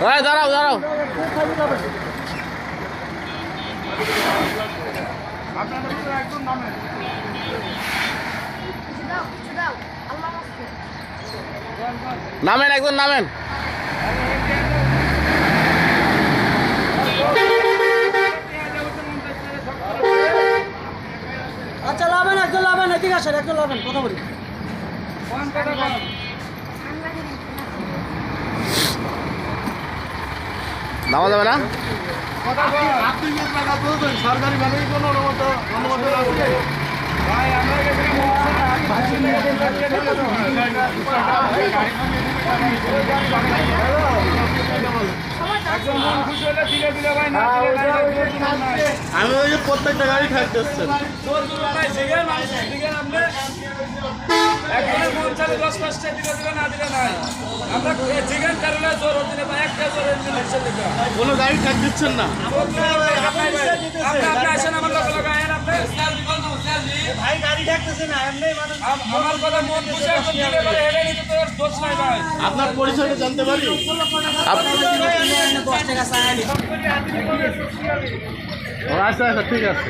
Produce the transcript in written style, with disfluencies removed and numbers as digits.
দাঁড়াও দাঁড়াও। নামেন, একজন নামেন। আচ্ছা লাভেন, একজন লাভেন, এদিকে আসেন, একজন লাভেন, কথা বলি। নামা যাবে না? সরকারি ভাবে কোনো অনুমতি আছে? ভাই আমরা আমি ওই যে প্রত্যেকটা গাড়ি থাকতেছে কোনো গাড়ি থাক দিচ্ছেন না। ভাই গাড়ি থাকতেছে না, আমার কথা মন বুঝে আপনার পরিচয়টা জানতে পারি? আচ্ছা আচ্ছা ঠিক আছে।